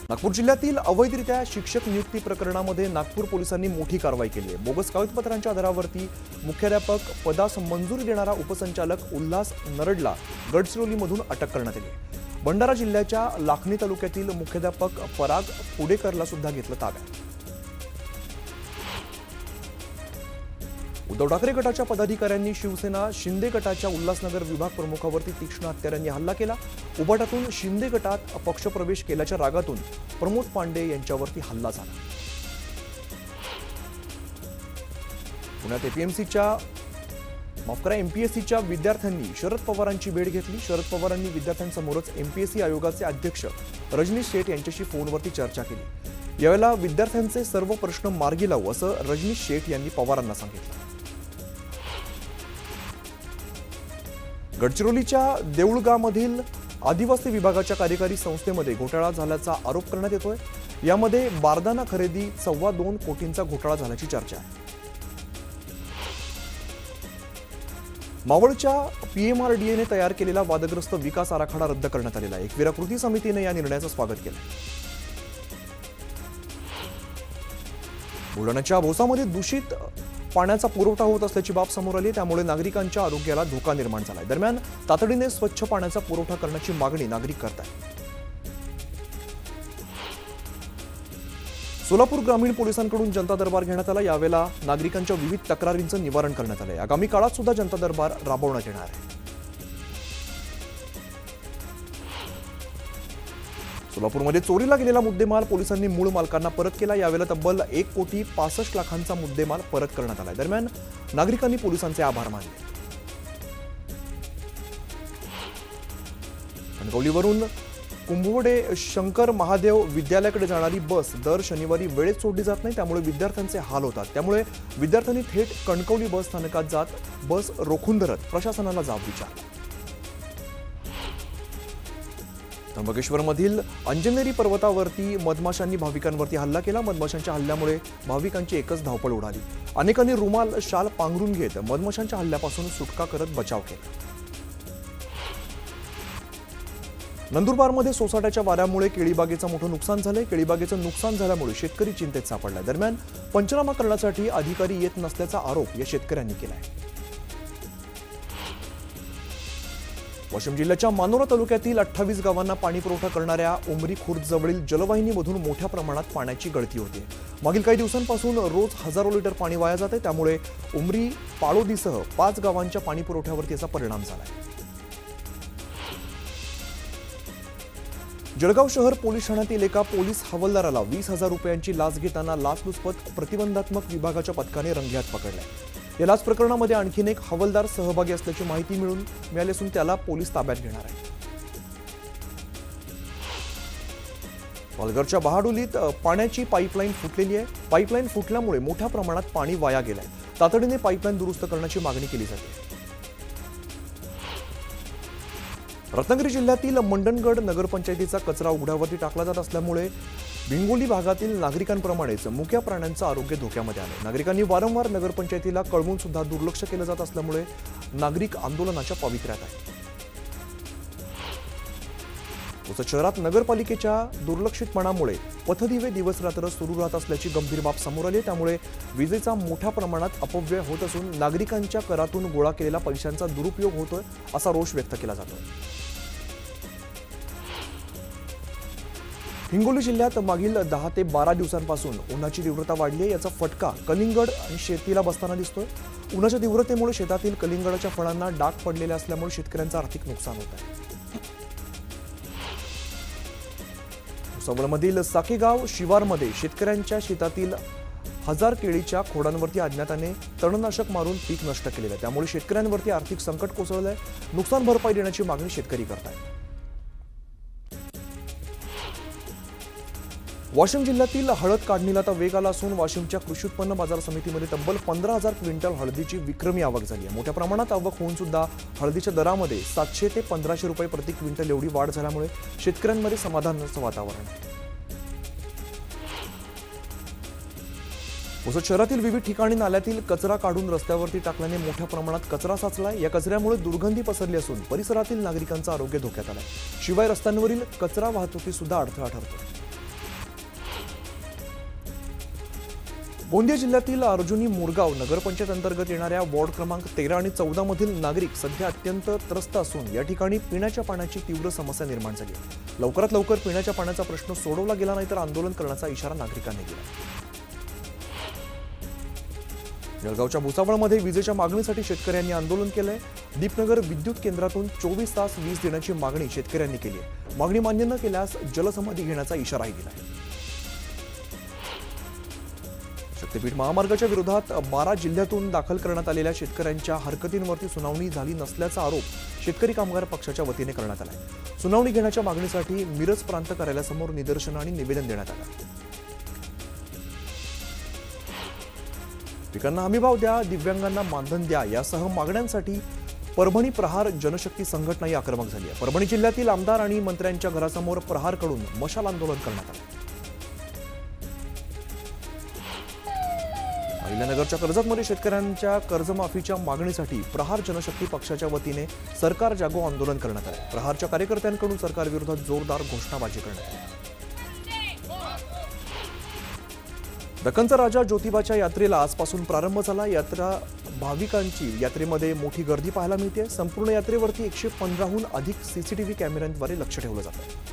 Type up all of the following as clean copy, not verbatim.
नागपूर जिल्ह्यातील अवैधरित्या शिक्षक नियुक्ती प्रकरणामध्ये नागपूर पोलिसांनी मोठी कारवाई केली आहे। बोगस कागदपत्रांच्या आधारावरती मुख्याध्यापक पदास मंजुरी देणारा उपसंचालक उल्हास नरडला गडचिरोलीमधून अटक करण्यात आली आहे। भंडारा जिल्ह्याच्या लाखनी तालुक्यातील मुख्याध्यापक पराग पुडेकरला सुद्धा घेतलं ताब्यात। उद्धव ठाकरे गटाच्या पदाधिकाऱ्यांनी शिवसेना शिंदे गटाच्या उल्हासनगर विभाग प्रमुखावरती तीक्ष्ण हत्यारांनी हल्ला केला। उबाटातून शिंदे गटात पक्षप्रवेश केल्याच्या रागातून प्रमोद पांडे यांच्यावरती हल्ला झाला। पुण्यात एमपीएससीच्या विद्यार्थ्यांनी शरद पवारांची भेट घेतली। शरद पवारांनी विद्यार्थ्यांसमोरच एमपीएससी आयोगाचे अध्यक्ष रजनीश शेठ यांच्याशी फोनवरती चर्चा केली। यावेळेला विद्यार्थ्यांचे सर्व प्रश्न मार्गी लावू असं रजनीश शेठ यांनी पवारांना सांगितलं। गडचिरोलीच्या देऊळगावमधील आदिवासी विभागाच्या कार्यकारी संस्थेमध्ये घोटाळा झाल्याचा आरोप करण्यात येतोय। यामध्ये बारदाना खरेदी 2.25 कोटींचा घोटाळा झाल्याची चर्चा आहे। मावळच्या पीएमआरडीएने तयार केलेला वादग्रस्त विकास आराखडा रद्द करण्यात आलेला आहे। एकविरा कृती समितीने या निर्णयाचं स्वागत केलं। बुलढाण्याच्या भोसामध्ये दूषित पाण्याचा पुरवठा होत असल्याची बाब समोर आली, त्यामुळे नागरिकांच्या आरोग्याला धोका निर्माण झालाय। दरम्यान तातडीने स्वच्छ पाण्याचा पुरवठा करण्याची मागणी नागरिक करतात। सोलापूर ग्रामीण पोलिसांकडून जनता दरबार घेण्यात आला। यावेळेला नागरिकांच्या विविध तक्रारींचं निवारण करण्यात आलंय। आगामी काळात सुद्धा जनता दरबार राबवण्यात येणार आहे। सोलापूरमध्ये चोरीला गेलेला मुद्देमाल पोलिसांनी मूळ मालकांना परत केला। यावेळेला तब्बल 1,65,00,000चा मुद्देमाल परत करण्यात आला। दरम्यान नागरिकांनी पोलिसांचे आभार मानले। कणकवलीवरून कुंभवडे शंकर महादेव विद्यालयाकडे जाणारी बस दर शनिवारी वेळेत सोडली जात नाही, त्यामुळे विद्यार्थ्यांचे हाल होतात। त्यामुळे विद्यार्थ्यांनी थेट कणकवली बस स्थानकात जात बस रोखून धरत प्रशासनाला जाब विचारला। त्र्यंबकेश्वरमधील अंजनेरी पर्वतावरती मधमाशांनी भाविकांवरती हल्ला केला। मधमाशांच्या हल्ल्यामुळे भाविकांची एकच धावपळ उडाली। अनेकांनी रुमाल शाल पांघरून घेत मधमाशांच्या हल्ल्यापासून सुटका करत बचाव केला। नंदुरबारमध्ये सोसाट्याच्या वाऱ्यामुळे केळीबागेचं मोठं नुकसान झालंय। केळीबागेचं नुकसान झाल्यामुळे शेतकरी चिंतेत सापडलाय। दरम्यान पंचनामा करण्यासाठी अधिकारी येत नसल्याचा आरोप या शेतकऱ्यांनी केलाय। वाशिम जिल्ह्याच्या मानोरा तालुक्यातील 28 गावांना पाणी पुरवठा करणाऱ्या उमरी खुर्द जवळील जलवाहिनीमधून मोठ्या प्रमाणात पाण्याची गळती होते। मागील काही दिवसांपासून रोज हजारो लिटर पाणी वाया जाते, त्यामुळे उमरी पाळोदीसह 5 गावांच्या पाणी पुरवठ्यावरती याचा परिणाम झालाय। जळगाव शहर पोलीस ठाण्यातील एका पोलीस हवालदाराला 20,000 रुपयांची लाच घेताना लाचलुचपत प्रतिबंधात्मक विभागाच्या पथकाने रंगेहात पकडलाय। या लाच प्रकरणामध्ये आणखीन एक हवालदार सहभागी असल्याची माहिती मिळाली असून त्याला पोलीस ताब्यात घेणार आहेत। पालघरच्या बहाडोलीत पाण्याची पाईपलाईन फुटलेली आहे। पाईपलाईन फुटल्यामुळे मोठ्या प्रमाणात पाणी वाया गेलंय। तातडीने पाईपलाईन दुरुस्त करण्याची मागणी केली जाते। रत्नागिरी जिल्ह्यातील मंडणगड नगरपंचायतीचा कचरा उघड्यावरती टाकला जात असल्यामुळे भिंगोली भागातील नागरिकांप्रमाणेच मुक्या प्राण्यांचं आरोग्य धोक्यामध्ये आलं। नागरिकांनी वारंवार नगरपंचायतीला कळवून सुद्धा दुर्लक्ष केलं जात असल्यामुळे नागरिक आंदोलनाच्या पवित्र्यात आहेत। पुसद शहरात नगरपालिकेच्या दुर्लक्षितपणामुळे पथदिवे दिवस रात्र सुरू राहत असल्याची गंभीर बाब समोर आली, त्यामुळे विजेचा मोठ्या प्रमाणात अपव्यय होत असून नागरिकांच्या करातून गोळा केलेल्या पैशांचा दुरुपयोग होतोय असा रोष व्यक्त केला जातोय। हिंगोली जिल्ह्यात मागील 10 ते 12 दिवसांपासून उन्हाची तीव्रता वाढली आहे। याचा फटका कलिंगड आणि शेतीला बसताना दिसतोय। उन्हाच्या तीव्रतेमुळे शेतातील कलिंगडाच्या फळांना डाग पडलेले असल्यामुळे शेतकऱ्यांचं आर्थिक नुकसान होत आहे। भुसावळमधील साकेगाव शिवारमध्ये शेतकऱ्यांच्या शेतातील 1000 केळीच्या खोडांवरती अज्ञाताने तणनाशक मारून पीक नष्ट केलेलं आहे, त्यामुळे शेतकऱ्यांवरती आर्थिक संकट कोसळलंय। नुकसान भरपाई देण्याची मागणी शेतकरी करतायत। वाशिम जिल्ह्यातील हळद काढणीला आता वेग आला असून वाशिमच्या कृषी उत्पन्न बाजार समितीमध्ये तब्बल 15,000 क्विंटल हळदीची विक्रमी आवक झाली आहे। मोठ्या प्रमाणात आवक होऊन सुद्धा हळदीच्या दरामध्ये 700 ते 1,500 रुपये प्रति क्विंटल एवढी वाढ झाल्यामुळे शेतकऱ्यांमध्ये समाधानाचं वातावरण आहे। पुसद शहरातील विविध ठिकाणी नाल्यातील कचरा काढून रस्त्यावरती टाकल्याने मोठ्या प्रमाणात कचरा साचलाय। या कचऱ्यामुळे दुर्गंधी पसरली असून परिसरातील नागरिकांचं आरोग्य धोक्यात आलंय। शिवाय रस्त्यांवरील कचरा वाहतुकीत सुद्धा अडथळा ठरतो। गोंदिया जिल्ह्यातील अर्जुनी मोरगाव नगरपंचायत अंतर्गत येणाऱ्या वॉर्ड क्रमांक 13 आणि 14 मधील नागरिक सध्या अत्यंत त्रस्त असून या ठिकाणी पिण्याच्या पाण्याची तीव्र समस्या निर्माण झाली आहे। लवकरात लवकर पिण्याच्या पाण्याचा प्रश्न सोडवला गेला नाही तर आंदोलन करण्याचा इशारा नागरिकांनी दिला। जळगावच्या भुसावळमध्ये विजेच्या मागणीसाठी शेतकऱ्यांनी आंदोलन केलंय। दीपनगर विद्युत केंद्रातून 24 तास वीज देण्याची मागणी शेतकऱ्यांनी केली आहे। मागणी मान्य न केल्यास जलसमाधी घेण्याचा इशाराही दिलाय। शक्तीपीठ महामार्गाच्या विरोधात 12 जिल्ह्यातून दाखल करण्यात आलेल्या शेतकऱ्यांच्या हरकतींवरती सुनावणी झाली नसल्याचा आरोप शेतकरी कामगार पक्षाच्या वतीने करण्यात आलाय। सुनावणी घेण्याच्या मागणीसाठी मिरज प्रांत कार्यालयासमोर निदर्शनं आणि निवेदन देण्यात आलं। पिकांना हमीभाव द्या, दिव्यांगांना मानधन द्या यासह मागण्यांसाठी परभणी प्रहार जनशक्ती संघटनाही आक्रमक झाली आहे। परभणी जिल्ह्यातील आमदार आणि मंत्र्यांच्या घरासमोर प्रहारकडून मशाल आंदोलन करण्यात आलं। अहिल्यानगरच्या कर्जतमध्ये शेतकऱ्यांच्या कर्जमाफीच्या मागणीसाठी प्रहार जनशक्ती पक्षाच्या वतीने सरकार जागो आंदोलन करण्यात आले। प्रहारच्या कार्यकर्त्यांकडून सरकारविरोधात जोरदार घोषणाबाजी करण्यात आली। दक्खनचा राजा ज्योतिबाच्या यात्रेला आजपासून प्रारंभ झाला। यात्रा भाविकांची यात्रेमध्ये मोठी गर्दी पाहायला मिळते। संपूर्ण यात्रेवरती 115हून अधिक सीसीटीव्ही कॅमेऱ्यांद्वारे लक्ष ठेवलं जातं।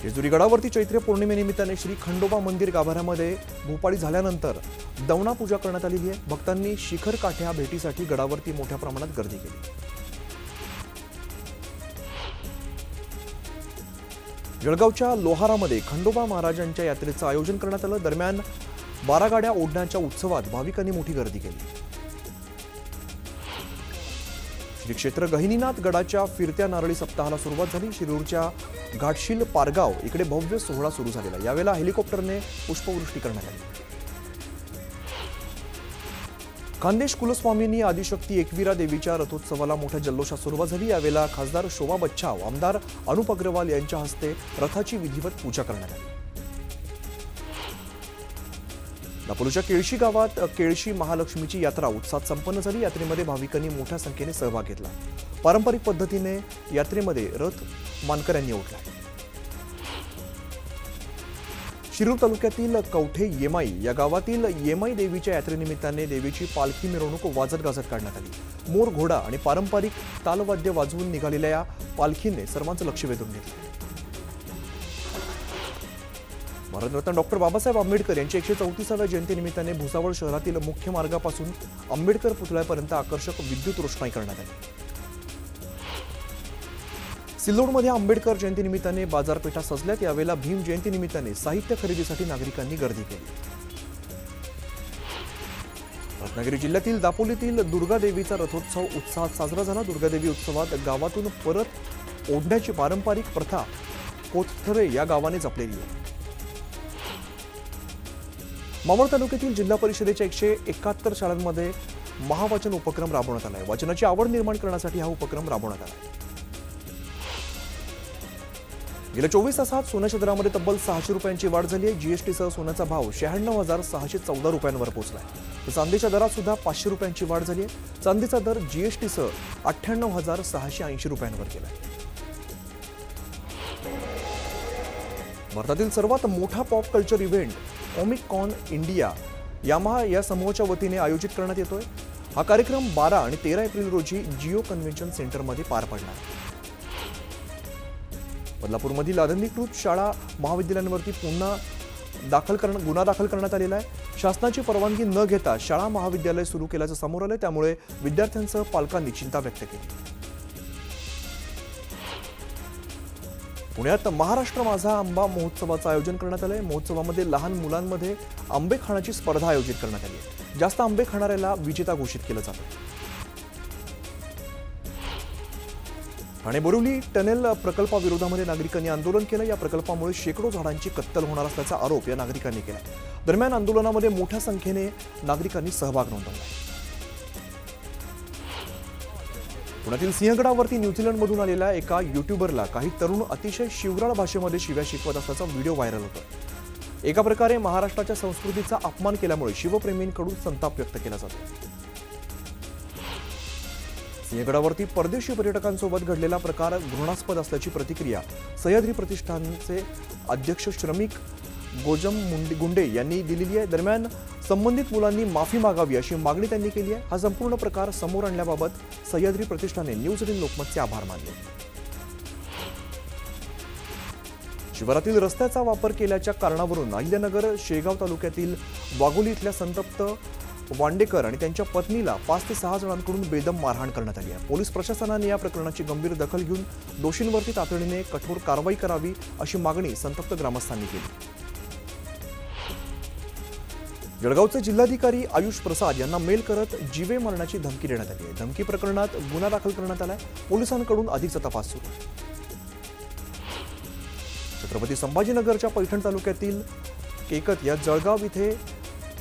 जेजुरी गडावरती चैत्र पौर्णिमेनिमित्ताने श्री खंडोबा मंदिर गाभाऱ्यामध्ये भोपाळी झाल्यानंतर दवणा पूजा करण्यात आलेली आहे। भक्तांनी शिखर काठ्या भेटीसाठी गडावरती मोठ्या प्रमाणात गर्दी केली। जळगावच्या लोहारामध्ये खंडोबा महाराजांच्या यात्रेचं आयोजन करण्यात आलं। दरम्यान 12 गाड्या ओढण्याच्या उत्सवात भाविकांनी मोठी गर्दी केली। श्री क्षेत्र गहिनीनाथ गडाच्या फिरत्या नारळी सप्ताहाला सुरुवात झाली। शिरूरच्या घाटशील पारगाव इकडे भव्य सोहळा सुरू झालेला। यावेळेला हेलिकॉप्टरने पुष्पवृष्टी करण्यात आली। खानदेश कुलस्वामींनी आदिशक्ती एकवीरा देवीच्या रथोत्सवाला मोठ्या जल्लोषात सुरुवात झाली। यावेळेला खासदार शोभा बच्छाव, आमदार अनुप अग्रवाल यांच्या हस्ते रथाची विधिवत पूजा करण्यात आली। दापोलीच्या केळशी गावात केळशी महालक्ष्मीची यात्रा उत्साहात संपन्न झाली। यात्रेमध्ये भाविकांनी मोठ्या संख्येने सहभाग घेतला। पारंपरिक पद्धतीने यात्रेमध्ये रथ मानकऱ्यांनी ओढला। शिरूर तालुक्यातील कवठे येमाई या गावातील येमाई देवीच्या यात्रेनिमित्ताने देवीची पालखी मिरवणूक वाजत गाजत काढण्यात आली। मोर, घोडा आणि पारंपरिक तालवाद्य वाजवून निघालेल्या या पालखीने सर्वांचं लक्ष वेधून घेतलं। भारतरत्न डॉक्टर बाबासाहेब आंबेडकर यांच्या 134व्या जयंतीनिमित्ताने भुसावळ शहरातील मुख्य मार्गापासून आंबेडकर पुतळ्यापर्यंत आकर्षक विद्युत रोषणाई करण्यात आली। सिल्लोडमध्ये आंबेडकर जयंतीनिमित्ताने बाजारपेठा सजल्यात। यावेळेला भीम जयंतीनिमित्ताने साहित्य खरेदीसाठी नागरिकांनी गर्दी केली। रत्नागिरी जिल्ह्यातील दापोलीतील दुर्गादेवीचा रथोत्सव उत्साहात साजरा झाला। दुर्गादेवी उत्सवात गावातून परत ओढण्याची पारंपरिक प्रथा कोथरे या गावाने जपलेली आहे। मावळ तालुक्यातील जिल्हा परिषदेच्या 171 शाळांमध्ये महावाचन उपक्रम राबवण्यात आला आहे। वाचनाची आवड निर्माण करण्यासाठी हा उपक्रम राबवण्यात आला आहे। गेल्या 24 तासात सोन्याच्या दरामध्ये तब्बल 600 रुपयांची वाढ झाली आहे। जीएसटीसह सोन्याचा भाव 96,614 रुपयांवर पोहोचला आहे। तर चांदीच्या दरात सुद्धा 500 रुपयांची वाढ झाली आहे। चांदीचा दर जीएसटीसह 98,680 रुपयांवर गेला आहे। भारतातील सर्वात मोठा pop culture event Omicron India Yamaha या समूहाच्या वतीने आयोजित करण्यात येतोय। हा कार्यक्रम 12 आणि 13 एप्रिल रोजी जिओ कन्व्हेन्शन सेंटरमध्ये पार पडणार। बदलापूरमधील अधिकृत शाळा महाविद्यालयांवरती पुन्हा गुन्हा दाखल करण्यात आलेला आहे। शासनाची परवानगी न घेता शाळा महाविद्यालय सुरू केल्याचं समोर आलं। त्यामुळे विद्यार्थ्यांसह पालकांनी चिंता व्यक्त केली। पुण्यात महाराष्ट्र माझा आंबा महोत्सवाचं आयोजन करण्यात आलंय। महोत्सवामध्ये लहान मुलांमध्ये आंबे खाण्याची स्पर्धा आयोजित करण्यात आली आहे। जास्त आंबे खाणाऱ्याला विजेता घोषित केलं जातं। ठाणे बोरिवली टनेल प्रकल्पाविरोधामध्ये नागरिकांनी आंदोलन केलं। या प्रकल्पामुळे शेकडो झाडांची कत्तल होणार असल्याचा आरोप या नागरिकांनी केला। दरम्यान आंदोलनामध्ये मोठ्या संख्येने नागरिकांनी सहभाग नोंदवला। पुण्यातील सिंहगडावरती न्यूझीलंडमधून आलेल्या एका युट्यूबरला काही तरुण अतिशय शिवराळ भाषेमध्ये शिव्या शिकवत असल्याचा व्हिडिओ व्हायरल होतोय। एका प्रकारे महाराष्ट्राच्या संस्कृतीचा अपमान केल्यामुळे शिवप्रेमींकडून संताप व्यक्त केला जातो। सिंहगडावरती परदेशी पर्यटकांसोबत घडलेला प्रकार घृणास्पद असल्याची प्रतिक्रिया सह्याद्री प्रतिष्ठानचे अध्यक्ष श्रमिक गुंडे यांनी दिलेली आहे। दरम्यान संबंधित मुलांनी माफी मागावी अशी मागणी त्यांनी केली आहे। हा संपूर्ण प्रकार समोर आणल्याबाबत सह्याद्री प्रतिष्ठाने न्यूज 18 लोकमतचे आभार मानले। शिवारातील रस्त्याचा वापर केल्याच्या कारणावरून अहिल्यानगर शेगाव तालुक्यातील वाघोली इथल्या संतप्त वांडेकर आणि त्यांच्या पत्नीला 5 ते 6 जणांकडून बेदम मारहाण करण्यात आली आहे। पोलीस प्रशासनाने या प्रकरणाची गंभीर दखल घेऊन दोषींवरती तातडीने कठोर कारवाई करावी अशी मागणी संतप्त ग्रामस्थांनी केली। जळगावचे जिल्हाधिकारी आयुष प्रसाद यांना मेल करत जीवे मारण्याची धमकी देण्यात आली आहे। धमकी प्रकरणात गुन्हा दाखल करण्यात आलाय। पोलिसांकडून अधिकचा तपास सुरू आहे। छत्रपती संभाजीनगरच्या पैठण तालुक्यातील केकत या जळगाव इथे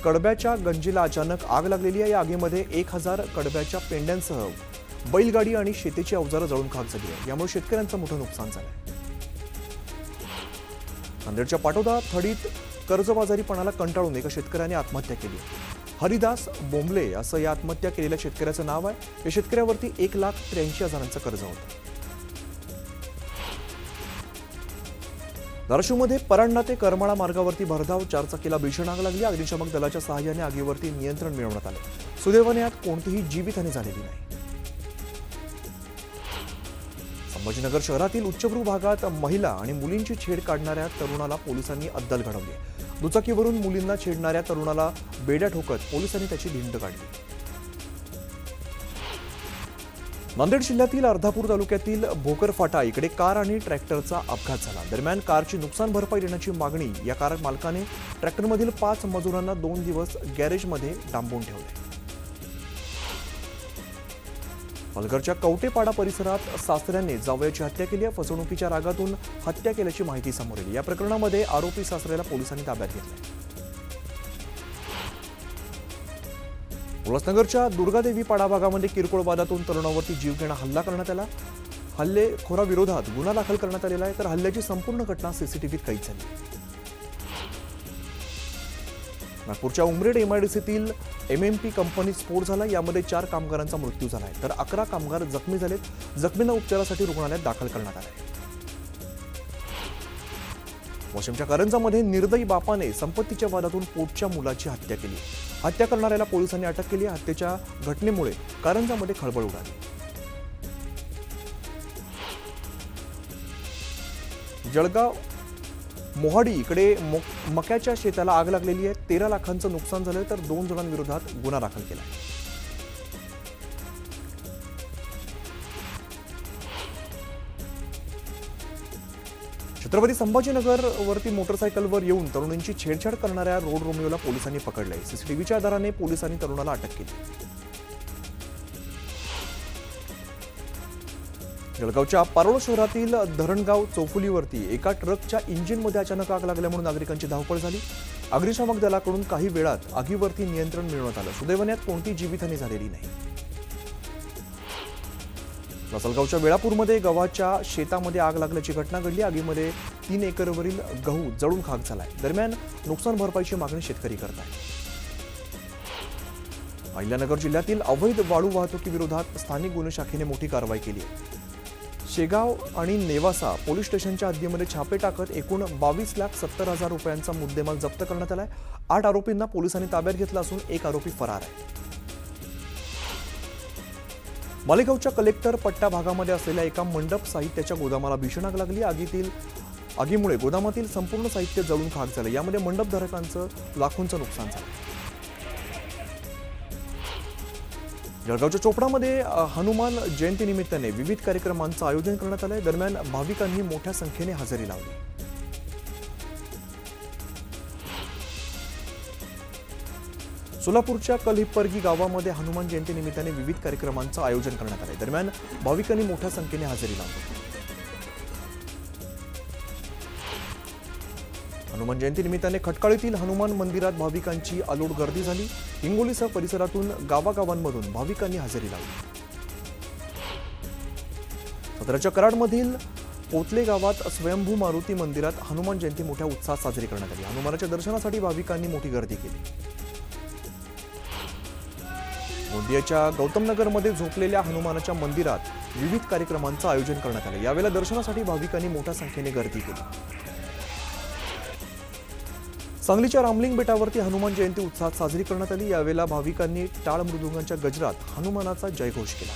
कडब्याच्या गंजीला अचानक आग लागलेली आहे। या आगीमध्ये 1000 कडब्याच्या पेंड्यांसह बैलगाडी आणि शेतीची अवजारं जळून खाक झाली आहे। यामुळे शेतकऱ्यांचं मोठं नुकसान झालंय। नांदेडच्या पाटोदा थडीत कर्जबाजारीपणाला कंटाळून एका शेतकऱ्याने आत्महत्या केली। हरिदास बोंबले असं या आत्महत्या केलेल्या शेतकऱ्याचं नाव आहे। या शेतकऱ्यावरती 1,83,000चं कर्ज होतं। धाराशिवमध्ये परांडा ते करमाळा मार्गावरती भरधाव चारचाकीला भीषण आग लागली। अग्निशमक दलाच्या सहाय्याने आगीवरती नियंत्रण मिळवण्यात आले। सुदैवाने यात कोणतीही जीवितहानी झालेली नाही। संभाजीनगर शहरातील उच्चभ्रू भागात महिला आणि मुलींची छेड काढणाऱ्या तरुणाला पोलिसांनी अद्दल घडवली। दुचाकीवरून मुलींना छेडणाऱ्या तरुणाला बेड्या ठोकत पोलिसांनी त्याची धिंड काढली। नांदेड जिल्ह्यातील अर्धापूर तालुक्यातील भोकर फाटा इकडे कार आणि ट्रॅक्टरचा अपघात झाला। दरम्यान कारची नुकसान भरपाई देण्याची मागणी या कार मालकाने ट्रॅक्टरमधील 5 मजुरांना 2 दिवस गॅरेजमध्ये डांबून ठेवले। पालघरच्या कवटेपाडा परिसरात सासऱ्याने जावयाची हत्या केली आहे। फसवणुकीच्या रागातून हत्या केल्याची माहिती समोर आली। या प्रकरणामध्ये आरोपी सासऱ्याला पोलिसांनी ताब्यात घेतले। उल्हासनगरच्या दुर्गादेवी पाडा भागामध्ये किरकोळ वादातून तरुणावरती जीवघेणा हल्ला करण्यात आला। हल्लेखोराविरोधात गुन्हा दाखल करण्यात आलेला आहे। तर हल्ल्याची संपूर्ण घटना सीसीटीव्हीत कैद झाली। नागपूरच्या उमरेड एमआयडीसीतील एमएमपी कंपनीत स्फोट झाला। यामध्ये 4 कामगारांचा मृत्यू झाला आहे, तर 11 कामगार जखमी झालेत। जखमींना उपचारासाठी रुग्णालयात दाखल करण्यात आले आहे। वाशिमच्या कारंजामध्ये निर्दयी बापाने संपत्तीच्या वादातून पोटच्या मुलाची हत्या केली। हत्या करणाऱ्याला पोलिसांनी अटक केली। हत्येच्या घटनेमुळे कारंजामध्ये खळबळ उडाली। जळगाव मोहाडी इकडे मक्याच्या शेताला आग लागलेली आहे। 13 लाखांचं नुकसान झालं, तर 2 जणांविरोधात गुन्हा दाखल केला आहे। छत्रपती संभाजीनगर वरती मोटरसायकलवर येऊन तरुणींची छेडछाड करणाऱ्या रोड रोमिओला पोलिसांनी पकडले। सीसीटीव्हीच्या आधाराने पोलिसांनी तरुणाला अटक केली। जळगावच्या पारोळ शहरातील धरणगाव चौफुलीवरती एका ट्रकच्या इंजिनमध्ये अचानक आग लागल्यामुळे नागरिकांची धावपळ झाली। अग्निशमक दलाकडून काही वेळात आगीवरती नियंत्रण मिळवण्यात आलं। सुदैवाने यात कोणतीही जीवितहानी झालेली नाही। लासलगावच्या वेळापूरमध्ये गव्हाच्या शेतामध्ये आग लागल्याची घटना घडली। आगीमध्ये 3 एकरवरील गहू जळून खाक झालाय। दरम्यान नुकसान भरपाईची मागणी शेतकरी करत आहेत। अहिल्यानगर जिल्ह्यातील अवैध वाळू वाहतुकीविरोधात स्थानिक गुन्हे शाखेने मोठी कारवाई केली आहे। शेगाव आणि नेवासा पोलीस स्टेशनच्या हद्दीमध्ये छापे टाकत एकूण 22,70,000 रुपयांचा मुद्देमाल जप्त करण्यात आलाय। 8 आरोपींना पोलिसांनी ताब्यात घेतलं असून 1 आरोपी फरार आहे। मालेगावच्या कलेक्टर पट्टा भागामध्ये असलेल्या एका मंडप साहित्याच्या गोदामाला भीषण आग लागली। आगीमुळे गोदामातील संपूर्ण साहित्य जळून खाक झालं। यामध्ये मंडपधारकांचं लाखोंचं नुकसान झालं। जळगावच्या चोपडामध्ये हनुमान जयंतीनिमित्ताने विविध कार्यक्रमांचं आयोजन करण्यात आलंय। दरम्यान भाविकांनी मोठ्या संख्येने हजेरी लावली। सोलापूरच्या कलहिप्परगी गावामध्ये हनुमान जयंतीनिमित्ताने विविध कार्यक्रमांचं आयोजन करण्यात आलंय। दरम्यान भाविकांनी मोठ्या संख्येने हजेरी लावली। हनुमान जयंतीनिमित्ताने खटकाळीतील हनुमान मंदिरात भाविकांची अलोट गर्दी झाली। हिंगोलीसह परिसरातून गावागावांमधून भाविकांनी हजेरी लावली। साताऱ्याच्या कराडमधील पोतले गावात स्वयंभू मारुती मंदिरात हनुमान जयंती मोठ्या उत्साहात साजरी करण्यात आली। हनुमानाच्या दर्शनासाठी भाविकांनी मोठी गर्दी केली। गोंदियाच्या गौतमनगरमध्ये झोपलेल्या हनुमानाच्या मंदिरात विविध कार्यक्रमांचं आयोजन करण्यात आलं। यावेळेला दर्शनासाठी भाविकांनी मोठ्या संख्येने गर्दी केली। सांगलीच्या रामलिंग बेटावरती हनुमान जयंती उत्साहात साजरी करण्यात आली। यावेळेला भाविकांनी टाळ मृदुंगांच्या गजरात हनुमानाचा जयघोष केला।